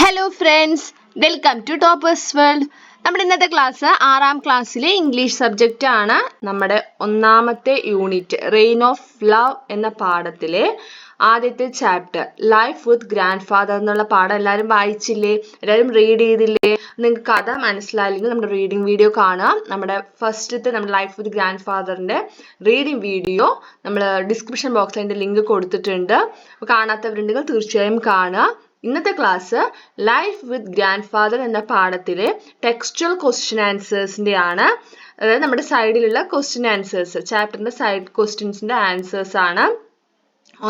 Hello friends, welcome to Toppers World. നമ്മുടെ ഇന്നത്തെ class 6ാം ക്ലാസ്സിലെ ഇംഗ്ലീഷ് സബ്ജക്റ്റ് ആണ്. നമ്മുടെ ഒന്നാമത്തെ യൂണിറ്റ് റെയിൻ ഓഫ് ലവ് എന്ന പാഠത്തിലെ ആദ്യത്തെ chapter life with grand father എന്നുള്ള പാഠം എല്ലാവരും വായിച്ചില്ലേ? എല്ലാവരും റീഡ് ചെയ്തില്ലേ? നിങ്ങൾക്ക് കഥ മനസ്സിലായില്ലെങ്കിൽ നമ്മുടെ റീഡിംഗ് വീഡിയോ കാണുക. നമ്മുടെ ഫസ്റ്റത്തെ നമ്മുടെ ലൈഫ് വിത്ത് ഗ്രാൻഡ് ഫാദറിന്റെ റീഡിംഗ് വീഡിയോ നമ്മൾ ഡിസ്ക്രിപ്ഷൻ ബോക്സിൽ അതിന്റെ ലിങ്ക് കൊടുത്തിട്ടുണ്ട്. കാണാത്തവരുണ്ടെങ്കിൽ തീർച്ചയായും കാണുക. ഇന്നത്തെ class life with grand father എന്ന പാഠത്തിലെ ടെക്സ്ച്വൽ ക്വസ്റ്റ്യൻ ആൻസേഴ്സിന്റെ ആണ്. അതായത് നമ്മുടെ സൈഡിലുള്ള ക്വസ്റ്റ്യൻ ആൻസേഴ്സ്, ചാപ്റ്ററിന്റെ സൈഡ് ക്വസ്റ്റ്യൻസിന്റെ ആൻസേഴ്സ് ആണ്.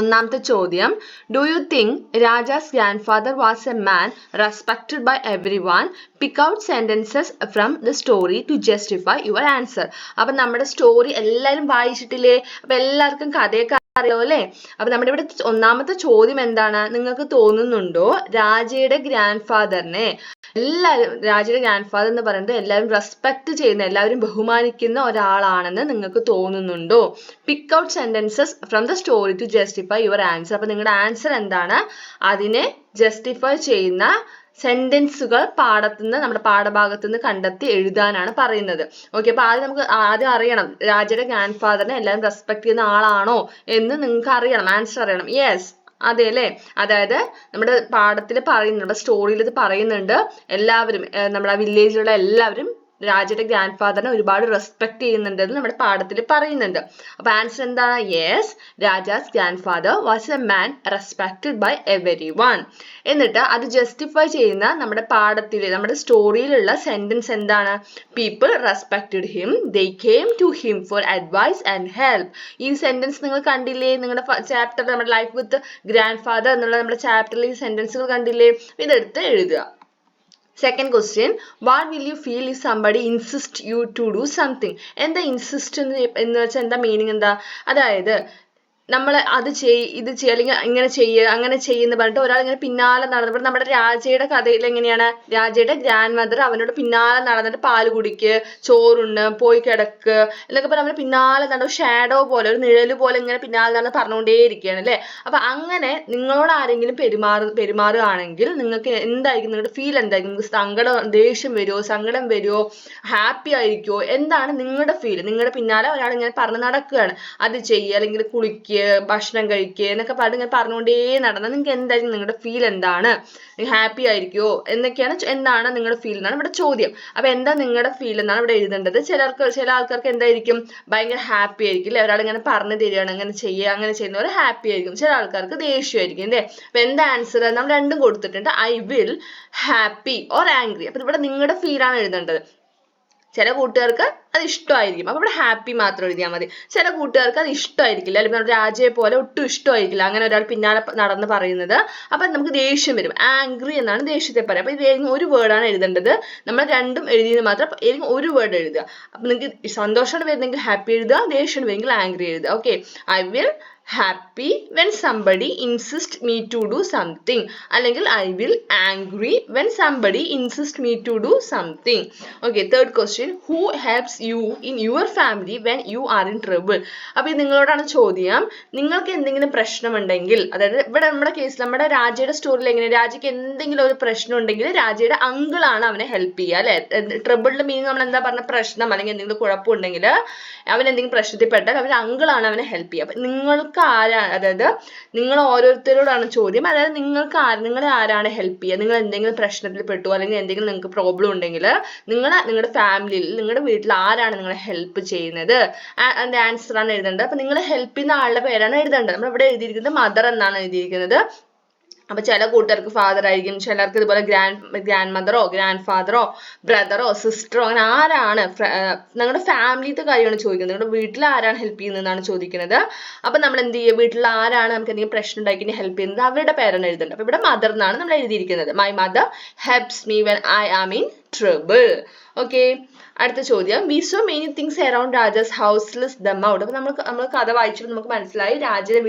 ഒന്നാമത്തെ ചോദ്യം, do you think Raja's grand father was a man respected by everyone? Pick out sentences from the story to justify your answer. അപ്പൊ നമ്മുടെ സ്റ്റോറി എല്ലാവരും വായിച്ചിട്ടില്ലേ? അപ്പൊ എല്ലാവർക്കും കഥയൊക്കെ അറിയോ അല്ലേ? അപ്പൊ നമ്മുടെ ഇവിടെ ഒന്നാമത്തെ ചോദ്യം എന്താണ്? നിങ്ങൾക്ക് തോന്നുന്നുണ്ടോ രാജയുടെ ഗ്രാൻഡ് ഫാദറിനെ രാജയുടെ ഗ്രാൻഡ് ഫാദർ എന്ന് പറയുന്നത് എല്ലാവരും റെസ്പെക്ട് ചെയ്യുന്ന, എല്ലാവരും ബഹുമാനിക്കുന്ന ഒരാളാണെന്ന് നിങ്ങൾക്ക് തോന്നുന്നുണ്ടോ? Pick out sentences from the story to justify your answer. അപ്പൊ നിങ്ങളുടെ ആൻസർ എന്താണ്? അതിനെ ജസ്റ്റിഫൈ ചെയ്യുന്ന സെന്റൻസുകൾ പാഠത്തുനിന്ന്, നമ്മുടെ പാഠഭാഗത്തുനിന്ന് കണ്ടെത്തി എഴുതാനാണ് പറയുന്നത്. ഓക്കെ, അപ്പൊ നമുക്ക് ആദ്യം അറിയണം രാജയുടെ ഗ്രാൻഡ് ഫാദറിനെ എല്ലാവരും റെസ്പെക്ട് ചെയ്യുന്ന ആളാണോ എന്ന് നിങ്ങൾക്ക് അറിയണം, ആൻസർ അറിയണം. യെസ്, അതെ അല്ലേ? അതായത് നമ്മുടെ പാഠത്തിൽ പറയുന്നുണ്ട്, നമ്മുടെ സ്റ്റോറിയിൽ ഇത് പറയുന്നുണ്ട്, എല്ലാവരും നമ്മുടെ വില്ലേജിലുള്ള എല്ലാവരും രാജയുടെ ഗ്രാൻഡ് ഫാദറിനെ ഒരുപാട് റെസ്പെക്ട് ചെയ്യുന്നുണ്ടെന്ന് നമ്മുടെ പാഠത്തിൽ പറയുന്നുണ്ട്. അപ്പൊ ആൻസർ എന്താണ്? Yes, Raja's grand father was a man respected by everyone. എന്നിട്ട് അത് ജസ്റ്റിഫൈ ചെയ്യുന്ന നമ്മുടെ പാഠത്തിലെ, നമ്മുടെ സ്റ്റോറിയിലുള്ള സെന്റൻസ് എന്താണ്? People respected him, they came to him for advice and help. ഈ സെന്റൻസ് നിങ്ങൾ കണ്ടില്ലേ? നിങ്ങളുടെ ചാപ്റ്റർ, നമ്മുടെ ലൈഫ് വിത്ത് ഗ്രാൻഡ് ഫാദർ എന്നുള്ള നമ്മുടെ ചാപ്റ്ററിൽ ഈ സെന്റൻസുകൾ കണ്ടില്ലേ? ഇതെടുത്ത് എഴുതുക. Second question, what will you feel if somebody insists you to do something? എന്താ ഇൻസിസ്റ്റ് എന്ന് വെച്ചാൽ എന്താ മീനിങ് എന്താ? അതായത് നമ്മൾ അത് ഇത് ചെയ്യുക, അല്ലെങ്കിൽ ഇങ്ങനെ ചെയ്യുക, അങ്ങനെ ചെയ്യുന്ന പറഞ്ഞിട്ട് ഒരാൾ ഇങ്ങനെ പിന്നാലെ നടന്നപ്പോൾ, നമ്മുടെ രാജയുടെ കഥയിൽ എങ്ങനെയാണ്? രാജയുടെ ഗ്രാൻഡ് മദർ അവനോട് പിന്നാലെ നടന്നിട്ട് പാല് കുടിക്ക്, ചോറുണ്ട്, പോയി കിടക്ക് എന്നൊക്കെ പറഞ്ഞ അവന് പിന്നാലെ നടന്ന ഷാഡോ പോലെ, ഒരു നിഴല് പോലെ ഇങ്ങനെ പിന്നാലെ നടന്ന് പറഞ്ഞുകൊണ്ടേയിരിക്കുകയാണ് അല്ലേ? അപ്പൊ അങ്ങനെ നിങ്ങളോട് ആരെങ്കിലും പെരുമാറുകയാണെങ്കിൽ നിങ്ങൾക്ക് എന്തായിരിക്കും? നിങ്ങളുടെ ഫീൽ എന്തായിരിക്കും? നിങ്ങൾക്ക് സങ്കടം, ദേഷ്യം വരുമോ, സങ്കടം വരുമോ, ഹാപ്പി ആയിരിക്കുമോ? എന്താണ് നിങ്ങളുടെ ഫീൽ? നിങ്ങളുടെ പിന്നാലെ ഒരാൾ ഇങ്ങനെ പറഞ്ഞ് നടക്കുകയാണ്, അത് ചെയ്യുക, അല്ലെങ്കിൽ കുളിക്കുക, ഭക്ഷണം കഴിക്കുക എന്നൊക്കെ ഇങ്ങനെ പറഞ്ഞുകൊണ്ടേ നടന്നാൽ നിങ്ങൾക്ക് എന്തായിരിക്കും? നിങ്ങളുടെ ഫീൽ എന്താണ്? ഹാപ്പി ആയിരിക്കുമോ എന്നൊക്കെയാണ്, എന്താണ് നിങ്ങളുടെ ഫീൽ എന്നാണ് ഇവിടെ ചോദ്യം. അപ്പൊ എന്താ നിങ്ങളുടെ ഫീൽ എന്നാണ് ഇവിടെ എഴുതേണ്ടത്. ചില ആൾക്കാർക്ക് എന്തായിരിക്കും? ഭയങ്കര ഹാപ്പി ആയിരിക്കും അല്ലെ? ഒരാൾ ഇങ്ങനെ പറഞ്ഞു തരികയാണ്, അങ്ങനെ ചെയ്യുക, അങ്ങനെ ചെയ്യുന്നവർ ഹാപ്പി ആയിരിക്കും. ചില ആൾക്കാർക്ക് ദേഷ്യമായിരിക്കും അല്ലേ? അപ്പൊ എന്താ ആൻസർ? നമ്മൾ രണ്ടും കൊടുത്തിട്ടുണ്ട്, I will, happy or angry. അപ്പൊ ഇവിടെ നിങ്ങളുടെ ഫീലാണ് എഴുതേണ്ടത്. ചില കൂട്ടുകാർക്ക് അത് ഇഷ്ടമായിരിക്കും, അപ്പൊ ഇവിടെ ഹാപ്പി മാത്രം എഴുതിയാൽ മതി. ചില കൂട്ടുകാർക്ക് അത് ഇഷ്ടമായിരിക്കില്ല, അല്ലെങ്കിൽ നമ്മുടെ രാജയെ പോലെ ഒട്ടും ഇഷ്ടമായിരിക്കില്ല അങ്ങനെ ഒരാൾ പിന്നാലെ നടന്ന് പറയുന്നത്. അപ്പൊ നമുക്ക് ദേഷ്യം വരും, ആംഗ്രി എന്നാണ് ദേഷ്യത്തെ പറയുക. അപ്പൊ ഇത് ഏതെങ്കിലും ഒരു വേർഡാണ് എഴുതേണ്ടത്. നമ്മൾ രണ്ടും എഴുതിയത് മാത്രം ഏതെങ്കിലും ഒരു വേർഡ് എഴുതുക. അപ്പൊ നിങ്ങൾക്ക് സന്തോഷമാണ് വരുന്നെങ്കിൽ ഹാപ്പി എഴുതുക, ദേഷ്യം വരുമെങ്കിൽ ആംഗ്രി എഴുതുക. Okay, I will happy when somebody insists me to do something, അല്ലെങ്കിൽ I will angry when somebody insists me to do something. Okay, third question, who helps you in your family when you are in trouble? അപ്പോൾ നിങ്ങളോടാണ് ചോദ്യം. നിങ്ങൾക്ക് എന്തെങ്കിലും പ്രശ്നമുണ്ടെങ്കിൽ, അതായത് ഇവിടെ നമ്മുടെ കേസിൽ, നമ്മുടെ രാജയുടെ സ്റ്റോറിയിൽ എങ്ങനെ, രാജയ്ക്ക് എന്തെങ്കിലും ഒരു പ്രശ്നം ഉണ്ടെങ്കിൽ രാജയുടെ അങ്കിൾ ആണ് അവനെ ഹെൽപ്പ് ചെയ്യുക അല്ലെ? ട്രബിളിന്റെ മീനിങ് നമ്മൾ എന്താ പറഞ്ഞ? പ്രശ്നം, അല്ലെങ്കിൽ എന്തെങ്കിലും കുഴപ്പമുണ്ടെങ്കിൽ, അവൻ എന്തെങ്കിലും പ്രശ്നത്തിൽ പെട്ടാൽ അവൻ അങ്കിൾ ആണ് അവനെ ഹെൽപ്പ് ചെയ്യുക. അപ്പൊ നിങ്ങൾക്ക് ആരാണ്, അതായത് നിങ്ങൾ ഓരോരുത്തരോടാണ് ചോദ്യം. അതായത് നിങ്ങളെ ആരാണ് ഹെൽപ്പ് ചെയ്യുക? നിങ്ങൾ എന്തെങ്കിലും പ്രശ്നത്തിൽ പെട്ടു, അല്ലെങ്കിൽ എന്തെങ്കിലും നിങ്ങൾക്ക് പ്രോബ്ലം ഉണ്ടെങ്കിൽ നിങ്ങളുടെ ഫാമിലിയിൽ, നിങ്ങളുടെ വീട്ടിൽ ആരാണ് നിങ്ങളെ ഹെൽപ്പ് ചെയ്യുന്നത്? അതിന്റെ ആൻസർ ആണ് എഴുതേണ്ടത്. അപ്പൊ നിങ്ങൾ ഹെൽപ്പ് ചെയ്യുന്ന ആളുടെ പേരാണ് എഴുതേണ്ടത്. നമ്മൾ ഇവിടെ എഴുതിയിരിക്കുന്നത് മദർ എന്നാണ് എഴുതിയിരിക്കുന്നത്. അപ്പൊ ചില കൂട്ടുകാർക്ക് ഫാദർ ആയിരിക്കും, ചിലർക്ക് ഇതുപോലെ ഗ്രാൻഡ് മദറോ, ഗ്രാൻഡ് ഫാദറോ, ബ്രദറോ, സിസ്റ്ററോ, അങ്ങനെ ആരാണ്? നിങ്ങളുടെ ഫാമിലിത്തെ കാര്യമാണ് ചോദിക്കുന്നത്. നിങ്ങളുടെ വീട്ടിൽ ആരാണ് ഹെൽപ്പ് ചെയ്യുന്നതെന്നാണ് ചോദിക്കുന്നത്. അപ്പൊ നമ്മൾ എന്ത് ചെയ്യുക? വീട്ടിൽ ആരാണ് നമുക്ക് എന്തെങ്കിലും പ്രശ്നം ഉണ്ടാക്കി ഹെൽപ്പ് ചെയ്യുന്നത്, അവരുടെ പേരാണ് എഴുതേണ്ടത്. അപ്പൊ ഇവിടെ മദർ എന്നാണ് നമ്മൾ എഴുതിയിരിക്കുന്നത്. My mother helps me when I am in trouble. Okay, അടുത്ത ചോദ്യം, we saw many things around Raja's house, list them out. അപ്പോൾ നമ്മൾ കഥ വായിച്ചപ്പോൾ നമുക്ക് മനസ്സിലായി രാജയുടെ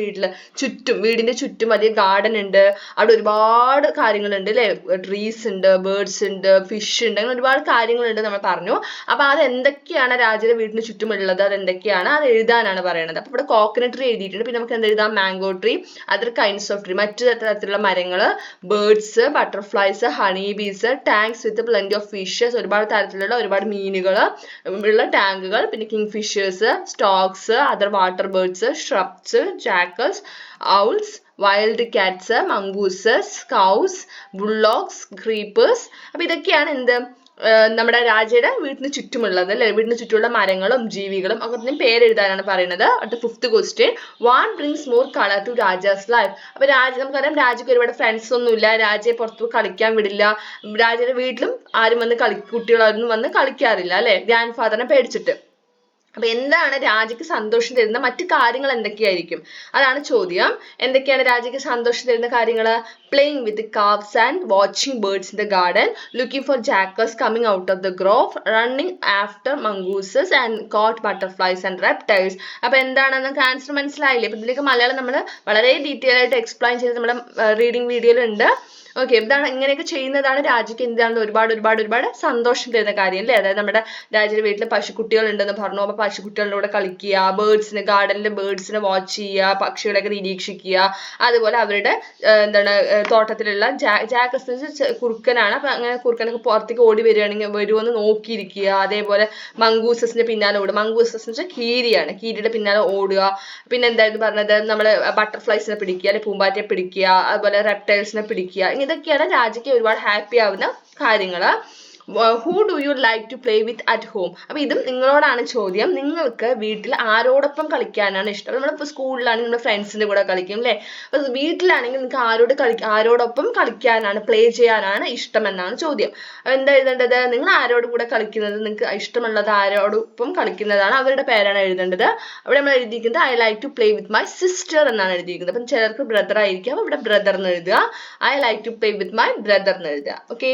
വീടിന്റെ ചുറ്റും വലിയ ഗാർഡൻ ഉണ്ട്, അവിടെ ഒരുപാട് കാര്യങ്ങളുണ്ട് അല്ലേ, ട്രീസ് ഉണ്ട്, ബേർഡ്സ് ഉണ്ട്, ഫിഷ് ഉണ്ട്, അങ്ങനെ ഒരുപാട് കാര്യങ്ങളുണ്ട് നമ്മൾ പറഞ്ഞു. അപ്പോൾ അത് എന്തൊക്കെയാണ് രാജയുടെ വീടിന് ചുറ്റുമുള്ളത്, അത് എന്തൊക്കെയാണ്, അത് എഴുതാനാണ് പറയുന്നത്. അപ്പോൾ ഇവിടെ കോക്കനട്ട് ട്രീ എഴുതിയിട്ടുണ്ട്. പിന്നെ നമുക്ക് എന്ത് എഴുതാം, mango tree, other kinds of tree, മറ്റു തരത്തിലുള്ള മരങ്ങൾ, birds, butterflies, honey bees, tanks with plenty of fishes, ഒരുപാട് തരത്തിലുള്ള ഒരുപാട് മീനുകൾ ഉള്ള ടാങ്കുകൾ, പിന്നെ kingfishers, storks, other water birds, shrubs, jackals, owls, wild cats, mongooses, cows, bullocks, creepers. അപ്പൊ ഇതൊക്കെയാണ് എന്ത് നമ്മുടെ രാജയുടെ വീടിന് ചുറ്റുമുള്ളത് അല്ലെ, വീടിന് ചുറ്റുമുള്ള മരങ്ങളും ജീവികളും ഒക്കെ പേരെഴുതാനാണ് പറയുന്നത്. അടുത്ത 5th question, what brings more color to Raja's life? അപ്പൊ നമുക്കറിയാം രാജയ്ക്ക് ഒരുപാട് ഫ്രണ്ട്സ് ഒന്നുമില്ല, രാജയെ പുറത്ത് കളിക്കാൻ വിടില്ല, രാജയുടെ വീട്ടിലും ആരും വന്ന് കുട്ടികളൊന്നും വന്ന് കളിക്കാറില്ല അല്ലെ, ഗ്രാൻഡ് ഫാദറിനെ പേടിച്ചിട്ട്. അപ്പൊ എന്താണ് രാജയ്ക്ക് സന്തോഷം തരുന്ന മറ്റു കാര്യങ്ങൾ എന്തൊക്കെയായിരിക്കും, അതാണ് ചോദ്യം. എന്തൊക്കെയാണ് രാജയ്ക്ക് സന്തോഷം തരുന്ന കാര്യങ്ങൾ? playing with calves and watching birds in the garden, looking for jackals coming out of the grove, running after mongooses and caught butterflies and reptiles. അപ്പൊ എന്താണെന്ന് ആൻസർ മനസ്സിലായില്ലേ? അപ്പൊ ഇതിലേക്ക് മലയാളം നമ്മൾ വളരെ ഡീറ്റെയിൽ ആയിട്ട് എക്സ്പ്ലെയിൻ ചെയ്ത് നമ്മുടെ റീഡിംഗ് വീഡിയോയിൽ ഉണ്ട്. ഓക്കെ, ഇതാണ് ഇങ്ങനെയൊക്കെ ചെയ്യുന്നതാണ് രാജയ്ക്ക് എന്താണ് ഒരുപാട് സന്തോഷം തരുന്ന കാര്യം അല്ലേ. അതായത് നമ്മുടെ രാജയുടെ വീട്ടിൽ പശുക്കുട്ടികൾ ഉണ്ടെന്ന് പറഞ്ഞു, അപ്പൊ പശുക്കുട്ടികളുടെ കൂടെ കളിക്കുക, ഗാർഡനിലെ ബേർഡ്സിനെ വാച്ച് ചെയ്യുക, പക്ഷികളൊക്കെ നിരീക്ഷിക്കുക, അതുപോലെ അവരുടെ തോട്ടത്തിലുള്ള ജാക്കൽസ് കുറുക്കനാണ്, അപ്പൊ അങ്ങനെ കുറുക്കനൊക്കെ പുറത്തേക്ക് ഓടി വരുമെന്ന് നോക്കിയിരിക്കുക. അതേപോലെ മംഗൂസസിന്റെ പിന്നാലെ ഓടുക, മംഗൂസസ് വെച്ചാൽ കീരിയാണ്, കീരിയുടെ പിന്നാലെ ഓടുക. പിന്നെ എന്തായിരുന്നു പറഞ്ഞത്, നമ്മള് ബട്ടർഫ്ലൈസിനെ പിടിക്കുക അല്ലെ, പൂമ്പാറ്റയെ പിടിക്കുക, അതുപോലെ റെപ്റ്റൈൽസിനെ പിടിക്കുക. ഇതൊക്കെയാണ് രാജയ്ക്ക് ഒരുപാട് ഹാപ്പി ആവുന്ന കാര്യങ്ങള്. who do you like to play with at home? അപ്പൊ ഇതും നിങ്ങളോടാണ് ചോദ്യം. നിങ്ങൾക്ക് വീട്ടിൽ ആരോടൊപ്പം കളിക്കാനാണ് ഇഷ്ടം? നമ്മളിപ്പോ സ്കൂളിലാണെങ്കിൽ നമ്മുടെ ഫ്രണ്ട്സിന്റെ കൂടെ കളിക്കും അല്ലെ, അപ്പൊ വീട്ടിലാണെങ്കിൽ നിങ്ങൾക്ക് ആരോടൊപ്പം കളിക്കാനാണ്, പ്ലേ ചെയ്യാനാണ് ഇഷ്ടം എന്നാണ് ചോദ്യം. എന്താ എഴുതേണ്ടത്? നിങ്ങൾ ആരോടും കൂടെ കളിക്കുന്നത്, നിങ്ങൾക്ക് ഇഷ്ടമുള്ളത് ആരോടൊപ്പം കളിക്കുന്നതാണ്, അവരുടെ പേരാണ് എഴുതേണ്ടത്. അവിടെ നമ്മൾ എഴുതിയിരിക്കുന്നത് I like to play with my sister എന്നാണ് എഴുതിയിരിക്കുന്നത്. അപ്പം ചിലർക്ക് ബ്രദർ ആയിരിക്കും, ഇവിടെ ബ്രദർ എന്ന് എഴുതുക, I like to play with my brother എന്ന് എഴുതുക. Okay,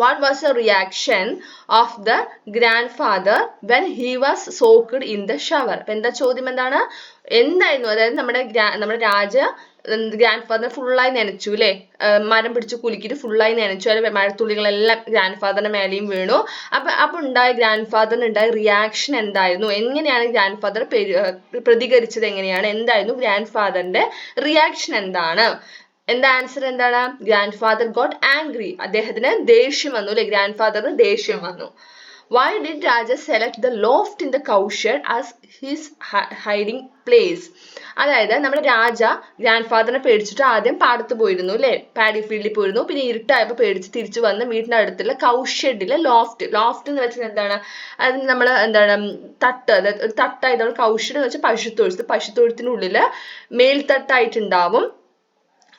what was the reaction of the grandfather when he was soaked in the shower? അപ്പൊ എന്താ ചോദ്യം, എന്തായിരുന്നു, അതായത് നമ്മുടെ ഗ്രാൻഡ് ഫാദർ ഫുള്ളായി നനച്ചു അല്ലെ, മരം പിടിച്ച് കുലുക്കിയിട്ട് ഫുള്ളായി നനച്ചു, അല്ലെ മഴത്തുള്ളികളെല്ലാം ഗ്രാൻഡ് ഫാദറിന്റെ മേലെയും വീണു. അപ്പൊ ഉണ്ടായ ഗ്രാൻഡ് ഫാദറിന് ഉണ്ടായ റിയാക്ഷൻ എന്തായിരുന്നു, എങ്ങനെയാണ് ഗ്രാൻഡ് ഫാദർ പ്രതികരിച്ചത്, എന്തായിരുന്നു ഗ്രാൻഡ് ഫാദറിന്റെ റിയാക്ഷൻ എന്താണ്? എന്താ ആൻസർ എന്താണ്? ഗ്രാൻഡ് ഫാദർ ഗോട്ട് ആംഗ്രി, അദ്ദേഹത്തിന് ദേഷ്യം വന്നു അല്ലെ, ഗ്രാൻഡ് ഫാദറിന് ദേഷ്യം വന്നു. Why did Raja select the loft in the cowshed as his hiding place? അതായത് നമ്മുടെ ഗ്രാൻഡ് ഫാദറിനെ പേടിച്ചിട്ട് ആദ്യം പാടത്ത് പോയിരുന്നു അല്ലെ, പാഡി ഫീൽഡിൽ പോയിരുന്നു, പിന്നെ ഇരുട്ടായപ്പോൾ പേടിച്ച് തിരിച്ചു വന്ന് വീടിന്റെ അടുത്തുള്ള കൗഷെഡിലെ ലോഫ്റ്റ് എന്ന് വെച്ചാൽ എന്താണ്, അതിന് നമ്മൾ തട്ട്, അതായത് ഒരു തട്ടായിട്ട് നമ്മൾ കൗഷെഡ് എന്ന് വെച്ചാൽ പശുത്തൊഴുത്തിനുള്ളില് മേൽത്തട്ടായിട്ടുണ്ടാവും.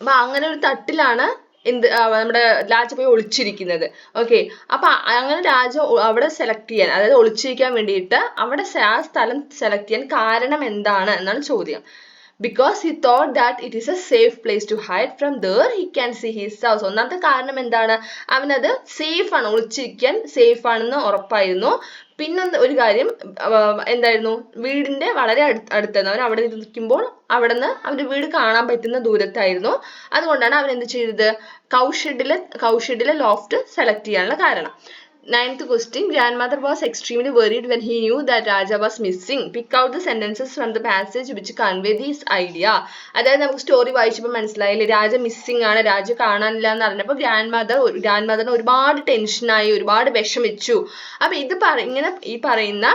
അപ്പൊ അങ്ങനെ ഒരു തട്ടിലാണ് നമ്മുടെ രാജ പോയി ഒളിച്ചിരിക്കുന്നത്. ഓക്കെ, അപ്പൊ അങ്ങനെ രാജ അവിടെ സെലക്ട് ചെയ്യാൻ, അതായത് ഒളിച്ചിരിക്കാൻ വേണ്ടിയിട്ട് അവിടെ ആ സ്ഥലം സെലക്ട് ചെയ്യാൻ കാരണം എന്താണ് എന്നാണ് ചോദ്യം. because he thought that it is a safe place to hide, from there he can see his house. ഒന്നാമത്തെ കാരണം എന്താണ്, അവനത് സേഫ് ആണ്, ഒളിച്ചിരിക്കാൻ സേഫ് ആണെന്ന് ഉറപ്പായിരുന്നു. പിന്നെ ഒരു കാര്യം എന്തായിരുന്നു, വീടിന്റെ വളരെ അടുത്തായിരുന്നു, അവൻ അവിടെ നിൽക്കുമ്പോൾ അവിടെ നിന്ന് അവന്റെ വീട് കാണാൻ പറ്റുന്ന ദൂരത്തായിരുന്നു. അതുകൊണ്ടാണ് അവൻ എന്ത് ചെയ്തത്, കൗഷെഡിലെ ലോഫ്റ്റ് സെലക്ട് ചെയ്യാനുള്ള കാരണം. 9th question, grandmother was extremely worried when he knew that Raja was missing. Pick out the sentences from the passage which convey this idea. അതായത് നമുക്ക് സ്റ്റോറി വായിച്ചപ്പോൾ മനസ്സിലായില്ലേ, രാജ മിസ്സിംഗ് ആണ്, രാജ കാണാനില്ല എന്ന് അറിഞ്ഞപ്പോൾ ഗ്രാൻഡ് ഒരുപാട് ടെൻഷനായി, ഒരുപാട് വിഷമിച്ചു. അപ്പൊ ഇങ്ങനെ ഈ പറയുന്ന,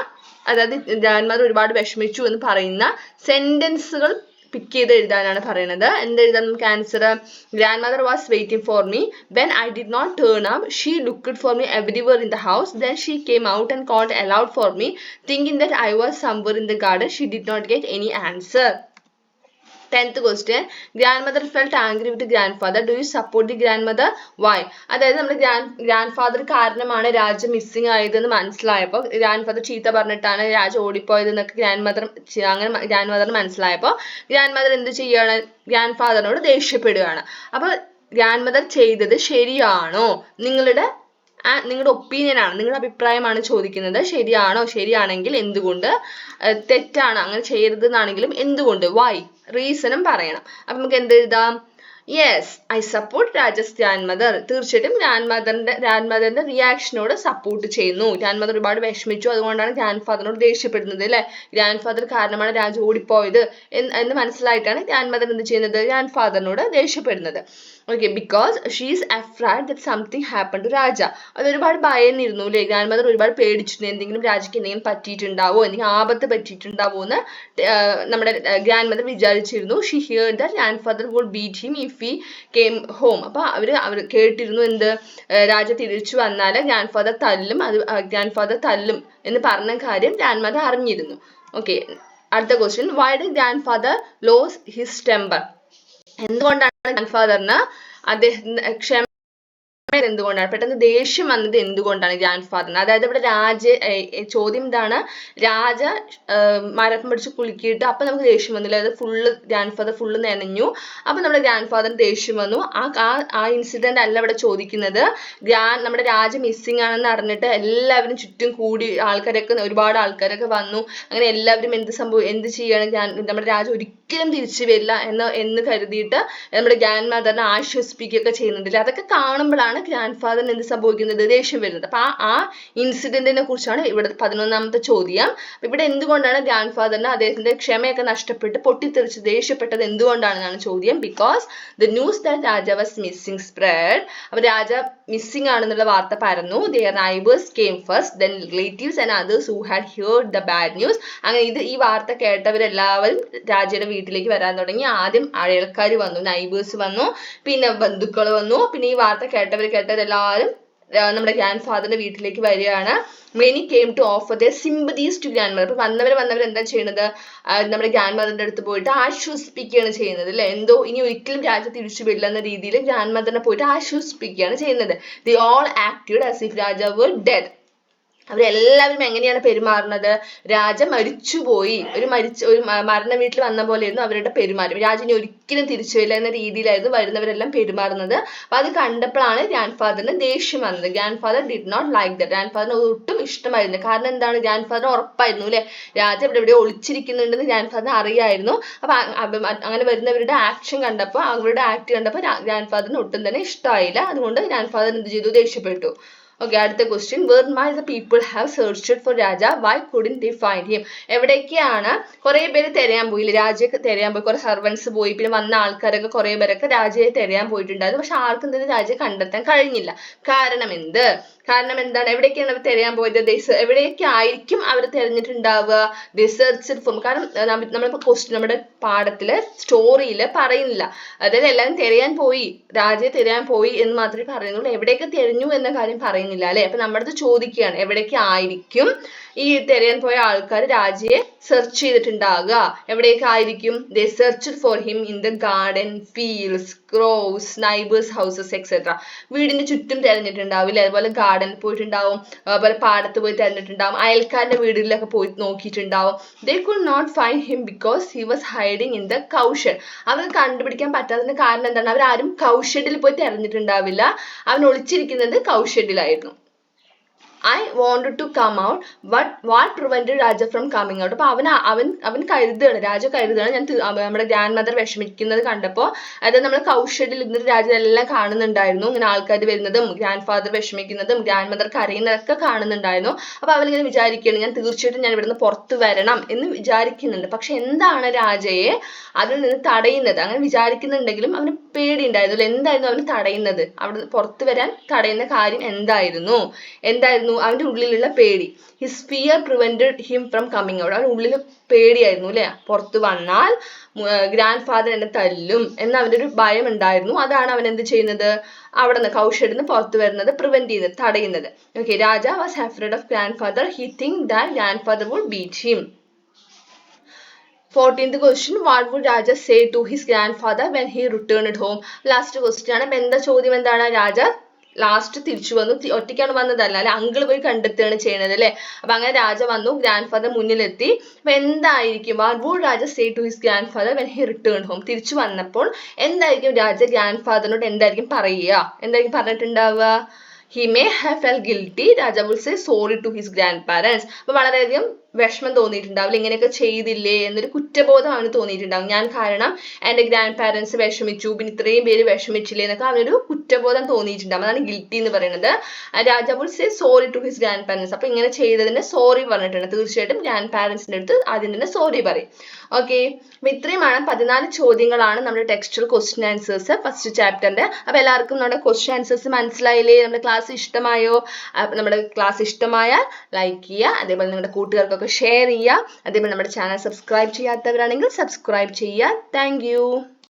അതായത് ഗ്രാൻഡ് മദർ ഒരുപാട് വിഷമിച്ചു എന്ന് പറയുന്ന സെന്റൻസുകൾ പിക്ക് ചെയ്ത് എഴുതാനാണ് പറയുന്നത്. എന്തെഴുതാൻ നമുക്ക് answer? Grandmother was waiting for me when I did not turn up, she looked for me everywhere in the house, then she came out and called aloud for me, thinking that I was somewhere in the garden, she did not get any answer. 10th question, grandmother felt angry with grandfather. Do you support the grandmother? Why? അതായത് നമ്മുടെ grand father കാരണമാണ് രാജ missing ആയതെന്ന് മനസ്സിലായപ്പോൾ, grand father ചീത്ത പറഞ്ഞിട്ടാണ് രാജ ഓടിപ്പോയത് എന്നൊക്കെ grand മദറിന് മനസ്സിലായപ്പോൾ grand mother എന്ത് ചെയ്യാണ്, ഗ്രാൻഡ് ഫാദറിനോട് ദേഷ്യപ്പെടുകയാണ്. അപ്പൊ ഗ്രാൻഡ് മദർ ചെയ്തത് ശരിയാണോ? നിങ്ങളുടെ നിങ്ങളുടെ ഒപ്പീനിയൻ ആണ്, നിങ്ങളുടെ അഭിപ്രായമാണ് ചോദിക്കുന്നത്. ശരിയാണോ, ശരിയാണെങ്കിൽ എന്തുകൊണ്ട്, തെറ്റാണ് അങ്ങനെ ചെയ്യരുത് എന്നാണെങ്കിലും എന്തുകൊണ്ട്, വൈ, റീസണും പറയണം. അപ്പൊ നമുക്ക് എന്ത് എഴുതാം? Yes, I support Rajas grand mother. തീർച്ചയായിട്ടും ഗ്രാൻഡ് മദറിന്റെ റിയാക്ഷനോട് സപ്പോർട്ട് ചെയ്യുന്നു. ഗ്രാൻഡ് മദർ ഒരുപാട് വിഷമിച്ചു, അതുകൊണ്ടാണ് ഗ്രാൻഡ് ഫാദറിനോട് ദേഷ്യപ്പെടുന്നത് അല്ലെ. ഗ്രാൻഡ് ഫാദർ കാരണമാണ് രാജ ഓടിപ്പോയത് എന്ന് മനസ്സിലായിട്ടാണ് ഗ്രാൻഡ് മദർ എന്ത് ചെയ്യുന്നത്, ഗ്രാൻഡ് ഫാദറിനോട് ദേഷ്യപ്പെടുന്നത്. Okay, because she is afraid that something happen to Raja. അത് ഒരുപാട് ഭയന്നിരുന്നു അല്ലെ, ഗ്രാൻഡ് മദർ ഒരുപാട് പേടിച്ചിരുന്നു, എന്തെങ്കിലും രാജയ്ക്ക് എന്തെങ്കിലും പറ്റിയിട്ടുണ്ടാവോ, എന്തെങ്കിലും ആപത്ത് പറ്റിയിട്ടുണ്ടാവോ എന്ന് നമ്മുടെ ഗ്രാൻഡ് മദർ വിചാരിച്ചിരുന്നു. She hear that grandfather would beat him if he came home. അപ്പൊ അവർ കേട്ടിരുന്നു എന്ത്, രാജ തിരിച്ചു വന്നാൽ ഗ്രാൻഡ് ഫാദർ തല്ലും എന്ന് പറഞ്ഞ കാര്യം ഗ്രാൻഡ് മദർ അറിഞ്ഞിരുന്നു. ഓക്കെ, അടുത്ത question, why the grandfather lose his temper? എന്തുകൊണ്ടാണ് ഗ്രാൻഡ് ഫാദറിന് അദ്ദേഹം എന്തുകൊണ്ടാണ് പെട്ടെന്ന് ദേഷ്യം വന്നത്, എന്തുകൊണ്ടാണ് ഗ്രാൻഡ് ഫാദറിന്? അതായത് ഇവിടെ ചോദ്യം എന്താണ്, രാജ മരം പിടിച്ച് കുലുക്കിയിട്ട് അപ്പൊ നമുക്ക് ദേഷ്യം വന്നില്ല, അതായത് ഗ്രാൻഡ് ഫാദർ ഫുള്ള് നനഞ്ഞു, അപ്പൊ നമ്മുടെ ഗ്രാൻഡ് ഫാദറിന് ദേഷ്യം വന്നു. ആ ഇൻസിഡന്റ് അല്ല ഇവിടെ ചോദിക്കുന്നത്. നമ്മുടെ രാജ മിസ്സിംഗ് ആണെന്ന് അറിഞ്ഞിട്ട് എല്ലാവരും ചുറ്റും കൂടി ഒരുപാട് ആൾക്കാരൊക്കെ വന്നു. അങ്ങനെ എല്ലാവരും എന്ത് ചെയ്യണം, നമ്മുടെ രാജ ഒരിക്കലും തിരിച്ചു വരില്ല എന്ന് കരുതിയിട്ട് നമ്മുടെ ഗ്രാൻഡ് മദറിനെ ആശ്വസിപ്പിക്കുകയൊക്കെ ചെയ്യുന്നുണ്ടല്ലേ. അതൊക്കെ കാണുമ്പോഴാണ് ഗ്രാൻഡ് ഫാദറിന് എന്ത് സംഭവിക്കുന്നത്, ദേഷ്യം വരുന്നത്. അപ്പൊ ആ ഇൻസിഡന്റിനെ കുറിച്ചാണ് ഇവിടെ 11ാമത്തെ ചോദ്യം. ഇവിടെ എന്തുകൊണ്ടാണ് ഗ്രാൻഡ് ഫാദറിന് അദ്ദേഹത്തിന്റെ ക്ഷമയൊക്കെ നഷ്ടപ്പെട്ട് പൊട്ടിത്തെറിച്ച് ദേഷ്യപ്പെട്ടത് എന്തുകൊണ്ടാണെന്നാണ് ചോദ്യം. Because the news that Raja was missing spread. അപ്പൊ രാജ മിസ്സിംഗ് ആണെന്നുള്ള വാർത്ത പരന്നു. their neighbors came first, then relatives and others who had heard the bad news. അങ്ങനെ ഈ വാർത്ത കേട്ടവരെല്ലാവരും രാജയുടെ വീട്ടിലേക്ക് വരാൻ തുടങ്ങി. ആദ്യം അയൽക്കാർ വന്നു, നൈബേഴ്സ് വന്നു, പിന്നെ ബന്ധുക്കൾ വന്നു, പിന്നെ ഈ വാർത്ത കേട്ടവരെല്ലാവരും നമ്മുടെ ഗ്രാൻഡ് ഫാദറിന്റെ വീട്ടിലേക്ക് വരികയാണ്. Many came to offer their sympathies to grand mother. അപ്പൊ വന്നവർ എന്താ ചെയ്യുന്നത്, നമ്മുടെ ഗ്രാൻഡ് മദറിന്റെ അടുത്ത് പോയിട്ട് ആശ്വസിപ്പിക്കുകയാണ് ചെയ്യുന്നത് അല്ലെ. എന്തോ ഇനി ഒരിക്കലും രാജ തിരിച്ചു വരില്ല എന്ന രീതിയിൽ ഗ്രാൻഡ് മദറിനെ പോയിട്ട് ആശ്വസിപ്പിക്കുകയാണ് ചെയ്യുന്നത്. They all acted as if Raja were dead. അവരെല്ലാവരും എങ്ങനെയാണ് പെരുമാറുന്നത്, രാജ മരിച്ചുപോയി, ഒരു മരണ വീട്ടിൽ വന്ന പോലെയായിരുന്നു അവരുടെ പെരുമാറ്റം. രാജനെ ഒരിക്കലും തിരിച്ചു വരില്ല എന്ന രീതിയിലായിരുന്നു വരുന്നവരെല്ലാം പെരുമാറുന്നത്. അപ്പൊ അത് കണ്ടപ്പോഴാണ് ഗ്രാൻഡ് ഫാദറിന് ദേഷ്യം വന്നത്. Grand father did not like that. Grand ഫാദറിന് ഒട്ടും ഇഷ്ടമായിരുന്നു. കാരണം എന്താണ്, ഗ്രാൻഡ് ഫാദറിന് ഉറപ്പായിരുന്നു അല്ലെ രാജ എവിടെ ഒളിച്ചിരിക്കുന്നുണ്ടെന്ന് ഗ്രാൻഡ് ഫാദറിന് അറിയായിരുന്നു. അപ്പൊ അങ്ങനെ വരുന്നവരുടെ ആക്ഷൻ കണ്ടപ്പോൾ, അവരുടെ ആക്ട് കണ്ടപ്പോൾ ഗ്രാൻഡ് ഫാദറിന് ഒട്ടും തന്നെ ഇഷ്ടമായില്ല. അതുകൊണ്ട് ഗ്രാൻഡ് ഫാദർ എന്ത് ചെയ്തു, ദേഷ്യപ്പെട്ടു. ഓക്കെ, അടുത്ത question, where might the people have searched for Raja, why couldn't they find him? എവിടേക്കാണ് കുറെ പേര് തിരയാൻ പോയില്ല, രാജയെ തിരയാൻ പോയി, കുറെ സർവൻസ് പോയി, പിന്നെ വന്ന ആൾക്കാരൊക്കെ കുറെ പേരൊക്കെ രാജയെ തിരയാൻ പോയിട്ടുണ്ടായിരുന്നു. പക്ഷെ ആർക്കും തന്നെ രാജയെ കണ്ടെത്താൻ കഴിഞ്ഞില്ല. കാരണം എന്താണ്, എവിടേക്കാണ് അവർ തിരയാൻ പോയത്, എവിടേക്ക് ആയിരിക്കും അവർ തിരഞ്ഞിട്ടുണ്ടാവുക, സെർച്ച്ഡ് ഫോർ. കാരണം നമ്മളിപ്പോ നമ്മുടെ പാഠത്തില് സ്റ്റോറിയില് പറയുന്നില്ല, അതായത് എല്ലാവരും രാജയെ തിരയാൻ പോയി എന്ന് മാത്രമേ പറയുന്നുള്ളൂ, എവിടേക്ക് തിരഞ്ഞു എന്ന കാര്യം പറയുന്നില്ല അല്ലെ. അപ്പൊ നമ്മുടെ അടുത്ത് ചോദിക്കുകയാണ്, എവിടേക്ക് ആയിരിക്കും ഈ തിരയാൻ പോയ ആൾക്കാർ രാജയെ സെർച്ച് ചെയ്തിട്ടുണ്ടാവുക, എവിടേക്ക് ആയിരിക്കും. They searched for him in the garden, fields, cross, neighbours houses etcetera. വീടിന് ചുറ്റും തിരഞ്ഞിട്ടുണ്ടാവില്ല, അതുപോലെ ഗാർഡനിൽ പോയിട്ടുണ്ടാവും, അതുപോലെ പാടത്ത് പോയി തിരഞ്ഞിട്ടുണ്ടാവും, അയൽക്കാരുടെ വീടുകളിലൊക്കെ പോയി നോക്കിയിട്ടുണ്ടാവും. They could not find him because he was hiding in the cowshed. അവർക്ക് കണ്ടുപിടിക്കാൻ പറ്റാത്തതിന്റെ കാരണം എന്താണ്, അവരാരും കൗഷെഡിൽ പോയി തിരഞ്ഞിട്ടുണ്ടാവില്ല, അവൻ ഒളിച്ചിരിക്കുന്നത് കൗഷെഡിലായിരുന്നു. I wanted to come out, but what prevented Raja from coming out? അപ്പൊ അവൻ കരുതുകയാണ്, രാജ കരുതുകയാണ്, നമ്മുടെ ഗ്രാൻഡ് മദർ വിഷമിക്കുന്നത് കണ്ടപ്പോൾ, അതായത് നമ്മൾ കൗഷഡിൽ ഇരുന്നിട്ട് രാജ എല്ലാം കാണുന്നുണ്ടായിരുന്നു, ഇങ്ങനെ ആൾക്കാർ വരുന്നതും ഗ്രാൻഡ് ഫാദർ വിഷമിക്കുന്നതും ഗ്രാൻഡ് മദർ കരയുന്നതൊക്കെ കാണുന്നുണ്ടായിരുന്നു. അപ്പൊ അവനിങ്ങനെ വിചാരിക്കുകയാണ്, തീർച്ചയായിട്ടും ഞാൻ ഇവിടുന്ന് പുറത്ത് വരണം എന്ന് വിചാരിക്കുന്നുണ്ട്. പക്ഷെ എന്താണ് രാജയെ അതിൽ നിന്ന് തടയുന്നത്? അങ്ങനെ വിചാരിക്കുന്നുണ്ടെങ്കിലും അവന് പേടിയുണ്ടായിരുന്നു. എന്തായിരുന്നു അവന് തടയുന്നത്, അവിടെ പുറത്ത് വരാൻ തടയുന്ന കാര്യം എന്തായിരുന്നു? അവന്റെ ഉള്ളിലുള്ള പേടി. His fear prevented him from coming out. അവന്റെ ഉള്ളിൽ പേടിയായിരുന്നു അല്ലെ, പുറത്ത് വന്നാൽ ഗ്രാൻഡ് ഫാദർ എന്നെ തല്ലും എന്ന അവന്റെ ഒരു ഭയം ഉണ്ടായിരുന്നു. അതാണ് അവൻ എന്ത് ചെയ്യുന്നത്, അവിടെ നിന്ന് കൗഷഡിൽ നിന്ന് പുറത്തു വരുന്നത് പ്രിവെന്റ് ചെയ്യുന്നത്, തടയുന്നത്. Okay, Raja was afraid of grandfather. He think that grandfather would beat him. 14th question, what would Raja say to his grandfather when he returned home? Last question ആണ്. അപ്പൊ എന്താ ചോദ്യം എന്താണ്, രാജ ലാസ്റ്റ് തിരിച്ചു വന്നു, ഒറ്റയ്ക്കാണ് വന്നതല്ല അല്ലെ, അങ്കിൾ പോയി കണ്ടെത്തുകയാണ് ചെയ്യുന്നത് അല്ലെ. അപ്പൊ അങ്ങനെ രാജ വന്നു, ഗ്രാൻഡ് ഫാദർ മുന്നിലെത്തി. അപ്പൊ എന്തായിരിക്കും, what would Raja say to his grandfather when he returned home? തിരിച്ചു വന്നപ്പോൾ എന്തായിരിക്കും രാജ ഗ്രാൻഡ് ഫാദറിനോട് എന്തായിരിക്കും പറയുക, എന്തായിരിക്കും പറഞ്ഞിട്ടുണ്ടാവുക? he may have felt guilty. Raja will say sorry to his grandparents. അപ്പൊ വളരെയധികം വിഷമം തോന്നിയിട്ടുണ്ടാവില്ല, ഇങ്ങനെയൊക്കെ ചെയ്തില്ലേ എന്നൊരു കുറ്റബോധം അവന് തോന്നിയിട്ടുണ്ടാവും. ഞാൻ കാരണം എൻ്റെ ഗ്രാൻഡ് പാരൻസ് വിഷമിച്ചു, പിന്നെ ഇത്രയും പേര് വിഷമിച്ചില്ലേ എന്നൊക്കെ അവനൊരു കുറ്റബോധം തോന്നിയിട്ടുണ്ടാവും. അതാണ് ഗിൽറ്റി എന്ന് പറയുന്നത്. രാജ will say sorry to his grandparents. അപ്പൊ ഇങ്ങനെ ചെയ്തതിന് സോറി പറഞ്ഞിട്ടുണ്ട്. തീർച്ചയായിട്ടും ഗ്രാൻഡ് പാരൻസിന്റെ അടുത്ത് ആദ്യം തന്നെ സോറി പറയും. ഓക്കെ, അപ്പൊ ഇത്രയുമാണ് 14 ചോദ്യങ്ങളാണ് നമ്മുടെ ടെക്സ്റ്റുവൽ ക്വസ്റ്റ്യൻ ആൻസേഴ്സ് ഫസ്റ്റ് ചാപ്റ്ററിന്റെ. അപ്പൊ എല്ലാവർക്കും നമ്മുടെ ക്വസ്റ്റ്യൻ ആൻസേഴ്സ് മനസ്സിലായില്ലേ? നമ്മുടെ ക്ലാസ് ഇഷ്ടമായോ? നമ്മുടെ ക്ലാസ് ഇഷ്ടമായാൽ ലൈക്ക് ചെയ്യുക, അതേപോലെ നിങ്ങളുടെ കൂട്ടുകാർക്കൊക്കെ ഷെയർ ചെയ്യുക, അതേപോലെ നമ്മുടെ ചാനൽ സബ്സ്ക്രൈബ് ചെയ്യാത്തവരാണെങ്കിൽ സബ്സ്ക്രൈബ് ചെയ്യുക. താങ്ക്